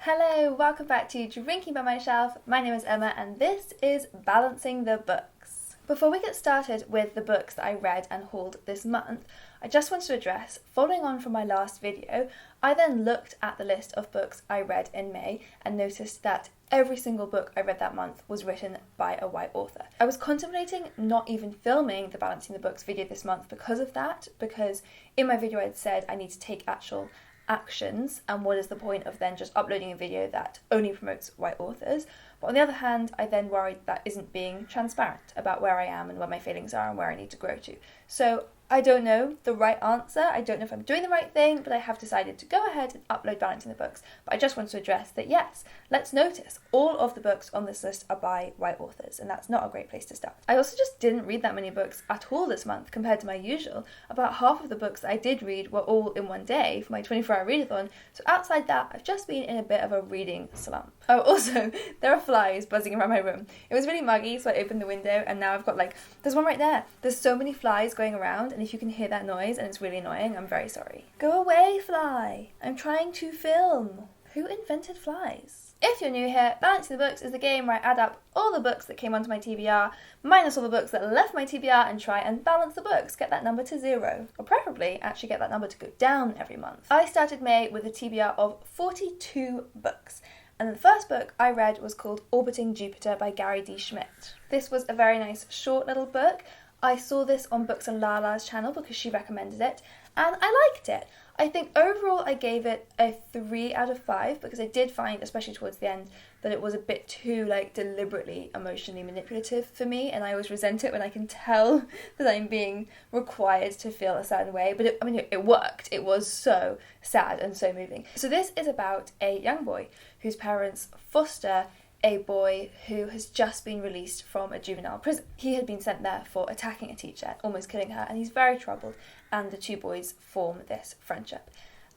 Hello, welcome back to Drinking by My Shelf. My name is Emma and this is Balancing the Books. Before we get started with the books that I read and hauled this month, I just wanted to address, following on from my last video, I then looked at the list of books I read in May and noticed that every single book I read that month was written by a white author. I was contemplating not even filming the Balancing the Books video this month because of that, because in my video I'd said I need to take actual actions, and what is the point of then just uploading a video that only promotes white authors. But on the other hand, I then worried that isn't being transparent about where I am and where my feelings are and where I need to grow to. So I don't know the right answer, I don't know if I'm doing the right thing, but I have decided to go ahead and upload Balancing the Books. But I just want to address that yes, let's notice all of the books on this list are by white authors, and that's not a great place to start. I also just didn't read that many books at all this month compared to my usual. About half of the books that I did read were all in one day for my 24-hour readathon, so outside that I've just been in a bit of a reading slump. Oh, also, there are flies buzzing around my room. It was really muggy, so I opened the window and now I've got there's one right there. There's so many flies going around, and if you can hear that noise and it's really annoying, I'm very sorry. Go away, fly! I'm trying to film. Who invented flies? If you're new here, Balancing the Books is the game where I add up all the books that came onto my TBR, minus all the books that left my TBR, and try and balance the books, get that number to 0. Or preferably, actually get that number to go down every month. I started May with a TBR of 42 books. And the first book I read was called Orbiting Jupiter by Gary D. Schmidt. This was a very nice short little book. I saw this on Books and Lala's channel because she recommended it, and I liked it. I think overall I gave it a 3 out of 5 because I did find, especially towards the end, that it was a bit too deliberately emotionally manipulative for me, and I always resent it when I can tell that I'm being required to feel a certain way. But it worked. It was so sad and so moving. So this is about a young boy whose parents foster a boy who has just been released from a juvenile prison. He had been sent there for attacking a teacher, almost killing her, and he's very troubled, and the two boys form this friendship.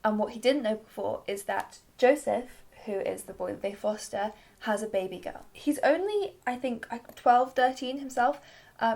And what he didn't know before is that Joseph, who is the boy that they foster, has a baby girl. He's only, I think, 12, 13 himself,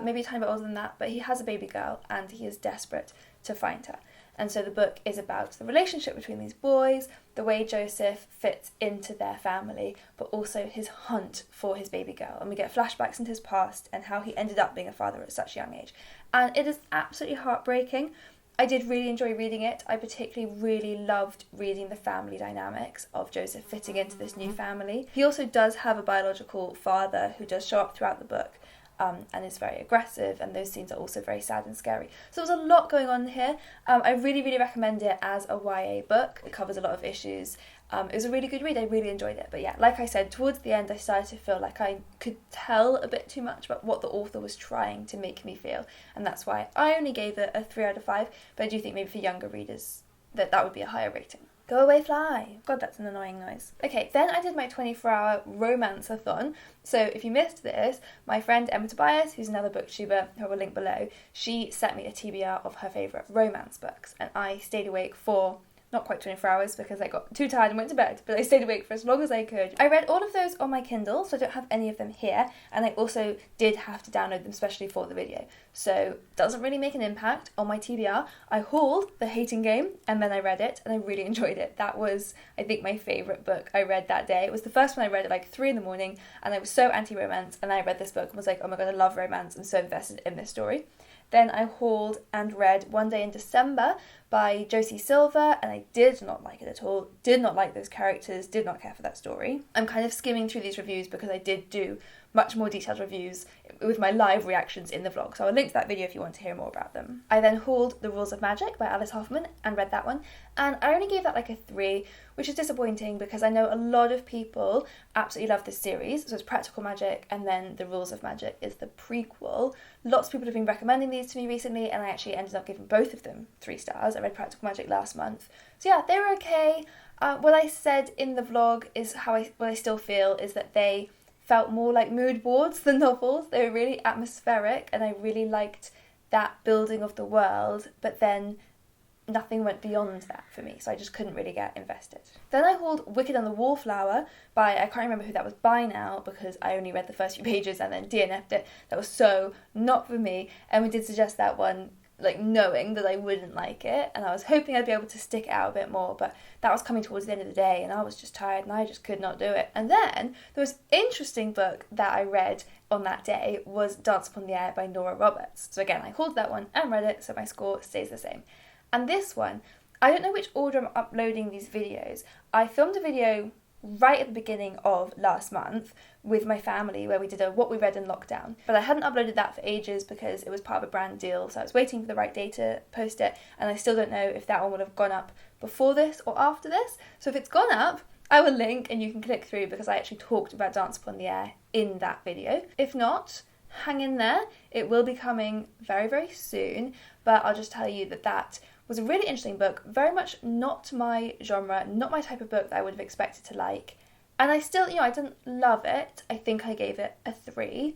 maybe a tiny bit older than that, but he has a baby girl and he is desperate to find her. And so the book is about the relationship between these boys, the way Joseph fits into their family, but also his hunt for his baby girl. And we get flashbacks into his past and how he ended up being a father at such a young age. And it is absolutely heartbreaking. I did really enjoy reading it. I particularly really loved reading the family dynamics of Joseph fitting into this new family. He also does have a biological father who does show up throughout the book. And is very aggressive, and those scenes are also very sad and scary. So there's a lot going on here. I really, really recommend it as a YA book. It covers a lot of issues. It was a really good read. I really enjoyed it. But yeah, like I said, towards the end I started to feel like I could tell a bit too much about what the author was trying to make me feel, and that's why I only gave it a 3 out of 5, but I do think maybe for younger readers that would be a higher rating. Go away, fly. God, that's an annoying noise. Okay, then I did my 24-hour romance-a-thon. So if you missed this, my friend Emma Tobias, who's another booktuber who I will link below, she sent me a TBR of her favourite romance books, and I stayed awake for not quite 24 hours because I got too tired and went to bed, but I stayed awake for as long as I could. I read all of those on my Kindle, so I don't have any of them here, and I also did have to download them specially for the video. So it doesn't really make an impact on my TBR. I hauled The Hating Game, and then I read it, and I really enjoyed it. That was, I think, my favourite book I read that day. It was the first one I read at 3 a.m, and I was so anti-romance, and then I read this book and was like, oh my god, I love romance, I'm so invested in this story. Then I hauled and read One Day in December by Josie Silver, and I did not like it at all, did not like those characters, did not care for that story. I'm kind of skimming through these reviews because I did do much more detailed reviews with my live reactions in the vlog, so I'll link to that video if you want to hear more about them. I then hauled The Rules of Magic by Alice Hoffman and read that one, and I only gave that a 3, which is disappointing because I know a lot of people absolutely love this series. So it's Practical Magic, and then The Rules of Magic is the prequel. Lots of people have been recommending these to me recently, and I actually ended up giving both of them 3 stars. I read Practical Magic last month. So yeah, they were okay. What I said in the vlog is what I still feel is that they felt more like mood boards than novels. They were really atmospheric, and I really liked that building of the world, but then nothing went beyond that for me, so I just couldn't really get invested. Then I hauled Wicked and the Wallflower by, I can't remember who that was by now because I only read the first few pages and then DNF'd it. That was so not for me, and we did suggest that one like knowing that I wouldn't like it, and I was hoping I'd be able to stick it out a bit more, but that was coming towards the end of the day and I was just tired and I just could not do it. And then the most interesting book that I read on that day was Dance Upon the Air by Nora Roberts. So again, I hauled that one and read it, so my score stays the same. And this one, I don't know which order I'm uploading these videos. I filmed a video right at the beginning of last month with my family where we did a what we read in lockdown, but I hadn't uploaded that for ages because it was part of a brand deal, so I was waiting for the right day to post it, and I still don't know if that one would have gone up before this or after this. So if it's gone up, I will link and you can click through because I actually talked about Dance Upon the Air in that video. If not, hang in there, it will be coming very, very soon, but I'll just tell you that that was a really interesting book, very much not my genre, not my type of book that I would have expected to like. And I still, I didn't love it. I think I gave it a 3,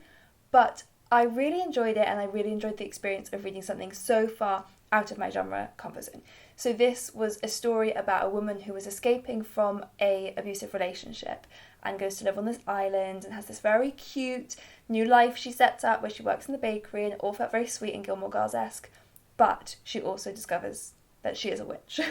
but I really enjoyed it and I really enjoyed the experience of reading something so far out of my genre comfort zone. So this was a story about a woman who was escaping from an abusive relationship and goes to live on this island and has this very cute new life she sets up where she works in the bakery, and it all felt very sweet and Gilmore Girls-esque. But she also discovers that she is a witch.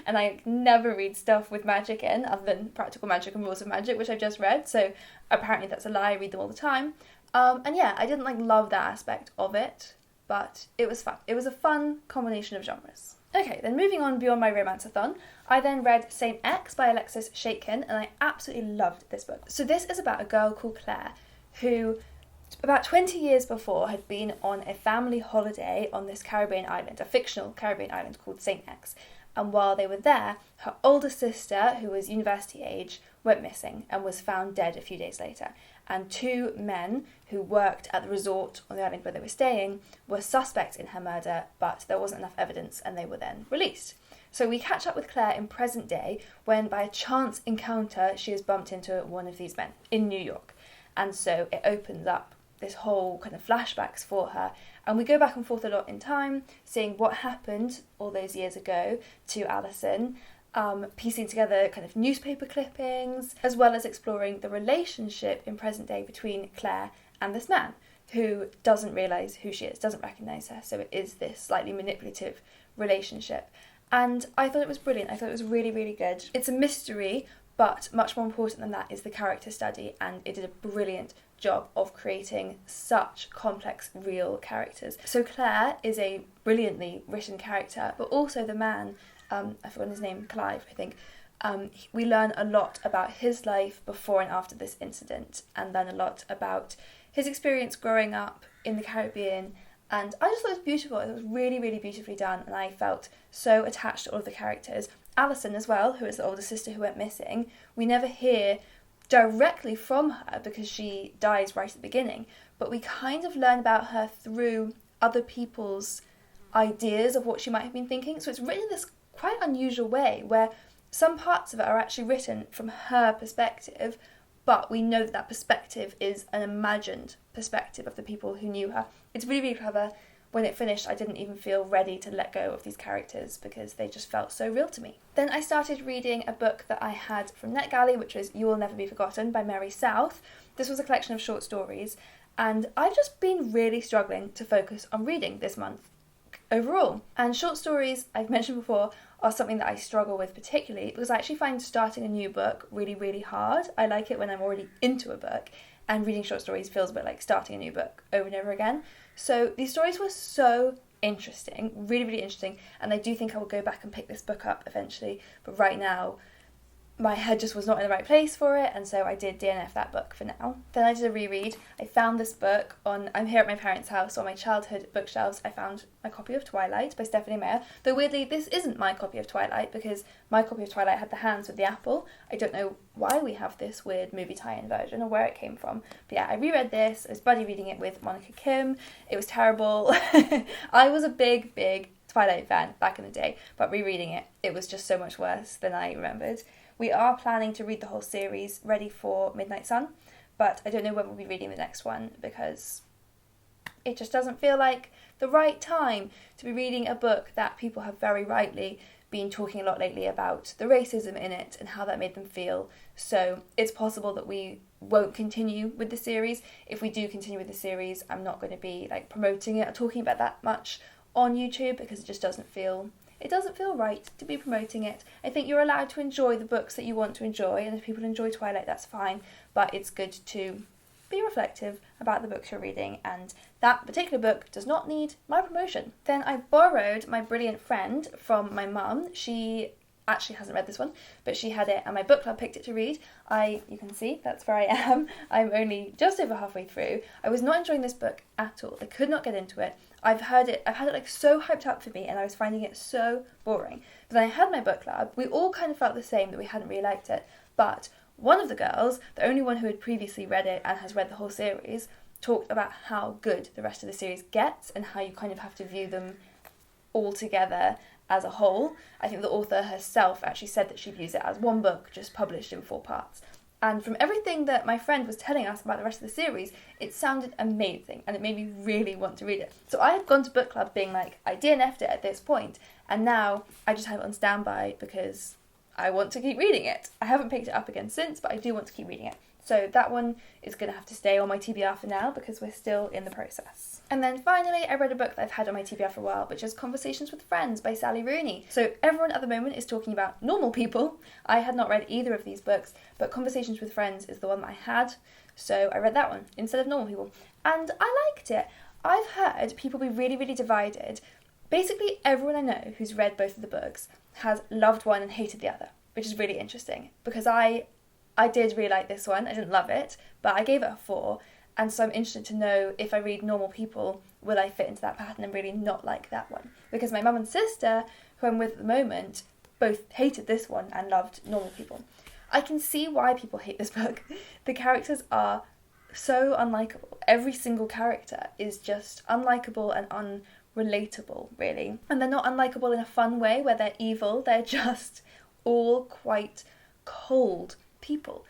And I never read stuff with magic in, other than Practical Magic and Rules of Magic, which I've just read, so apparently that's a lie, I read them all the time. And yeah, I didn't love that aspect of it, but it was fun. It was a fun combination of genres. Okay, then moving on beyond my romanceathon, I then read Saint X by Alexis Schaitken, and I absolutely loved this book. So this is about a girl called Claire who, about 20 years before, had been on a family holiday on this Caribbean island, a fictional Caribbean island called Saint X. And while they were there, her older sister, who was university age, went missing and was found dead a few days later. And 2 men who worked at the resort on the island where they were staying were suspects in her murder, but there wasn't enough evidence and they were then released. So we catch up with Claire in present day when, by a chance encounter, she is bumped into one of these men in New York. And so it opens up this whole kind of flashbacks for her, and we go back and forth a lot in time, seeing what happened all those years ago to Alison, piecing together kind of newspaper clippings, as well as exploring the relationship in present day between Claire and this man, who doesn't realise who she is, doesn't recognise her, so it is this slightly manipulative relationship. And I thought it was brilliant. I thought it was really, really good. It's a mystery, but much more important than that is the character study, and it did a brilliant job of creating such complex, real characters. So Claire is a brilliantly written character, but also the man, I've forgotten his name, Clive, I think. We learn a lot about his life before and after this incident, and learn a lot about his experience growing up in the Caribbean. And I just thought it was beautiful. It was really, really beautifully done, and I felt so attached to all of the characters. Alison as well, who is the older sister who went missing, we never hear directly from her because she dies right at the beginning, but we kind of learn about her through other people's ideas of what she might have been thinking. So it's written in this quite unusual way where some parts of it are actually written from her perspective, but we know that that perspective is an imagined perspective of the people who knew her. It's really, really clever. When it finished, I didn't even feel ready to let go of these characters because they just felt so real to me. Then I started reading a book that I had from NetGalley, which was You Will Never Be Forgotten by Mary South. This was a collection of short stories, and I've just been really struggling to focus on reading this month overall. And short stories, I've mentioned before, are something that I struggle with particularly because I actually find starting a new book really, really hard. I like it when I'm already into a book, and reading short stories feels a bit like starting a new book over and over again. So these stories were so interesting, really, really interesting, and I do think I will go back and pick this book up eventually, but right now my head just was not in the right place for it, and so I did DNF that book for now. Then I did a reread. I found this book I'm here at my parents' house, on my childhood bookshelves. I found my copy of Twilight by Stephenie Meyer, though weirdly this isn't my copy of Twilight because my copy of Twilight had the hands with the apple. I don't know why we have this weird movie tie-in version or where it came from, but yeah, I reread this. I was buddy reading it with Monica Kim. It was terrible. I was a big Twilight fan back in the day, but rereading it, it was just so much worse than I remembered. We are planning to read the whole series ready for Midnight Sun, but I don't know when we'll be reading the next one because it just doesn't feel like the right time to be reading a book that people have very rightly been talking a lot lately about the racism in it and how that made them feel. So it's possible that we won't continue with the series. If we do continue with the series, I'm not going to be promoting it or talking about that much on YouTube because it just doesn't feel right to be promoting it. I think you're allowed to enjoy the books that you want to enjoy, and if people enjoy Twilight, that's fine, but it's good to be reflective about the books you're reading, and that particular book does not need my promotion. Then I borrowed My Brilliant Friend from my mum. She actually hasn't read this one, but she had it and my book club picked it to read. You can see, that's where I am. I'm only just over halfway through. I was not enjoying this book at all. I could not get into it. I've had it like so hyped up for me, and I was finding it so boring. But then I had my book club. We all kind of felt the same, that we hadn't really liked it, but one of the girls, the only one who had previously read it and has read the whole series, talked about how good the rest of the series gets and how you kind of have to view them all together as a whole. I think the author herself actually said that she views it as one book just published in 4 parts. And from everything that my friend was telling us about the rest of the series, it sounded amazing and it made me really want to read it. So I had gone to book club being like, I DNF'd it at this point, and now I just have it on standby because I want to keep reading it. I haven't picked it up again since, but I do want to keep reading it. So that one is going to have to stay on my TBR for now because we're still in the process. And then finally, I read a book that I've had on my TBR for a while, which is Conversations with Friends by Sally Rooney. So everyone at the moment is talking about normal people. I had not read either of these books, but Conversations with Friends is the one that I had. So I read that one instead of normal people. And I liked it. I've heard people be really, really divided. Basically, everyone I know who's read both of the books has loved one and hated the other, which is really interesting because I did really like this one. I didn't love it, but I gave it a 4, and so I'm interested to know if I read Normal People, will I fit into that pattern and really not like that one? Because my mum and sister, who I'm with at the moment, both hated this one and loved Normal People. I can see why people hate this book. The characters are so unlikable. Every single character is just unlikable and unrelatable, really. And they're not unlikable in a fun way where they're evil, they're just all quite cold people,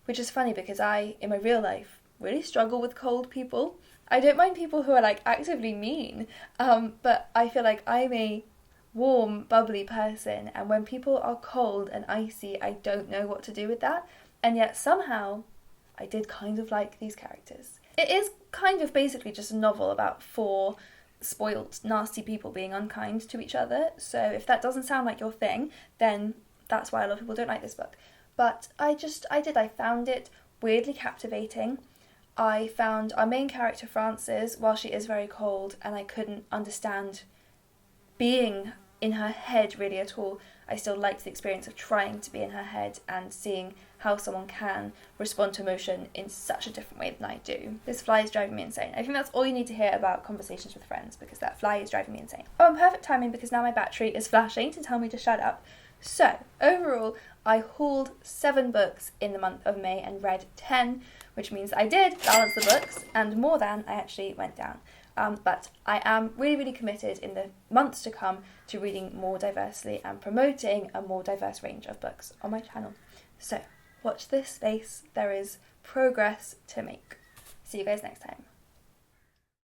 which is funny because I, in my real life, really struggle with cold people. I don't mind people who are like actively mean, but I feel like I'm a warm, bubbly person, and when people are cold and icy, I don't know what to do with that, and yet somehow I did kind of like these characters. It is kind of basically just a novel about 4 spoilt, nasty people being unkind to each other, so if that doesn't sound like your thing, then that's why a lot of people don't like this book. But I found it weirdly captivating. I found our main character, Frances, while she is very cold, and I couldn't understand being in her head really at all, I still liked the experience of trying to be in her head and seeing how someone can respond to emotion in such a different way than I do. This fly is driving me insane. I think that's all you need to hear about Conversations with Friends, because that fly is driving me insane. Oh, and perfect timing because now my battery is flashing to tell me to shut up. So, overall, I hauled 7 books in the month of May and read 10, which means I did balance the books, and more than I actually went down. But I am really, really committed in the months to come to reading more diversely and promoting a more diverse range of books on my channel. So, watch this space. There is progress to make. See you guys next time.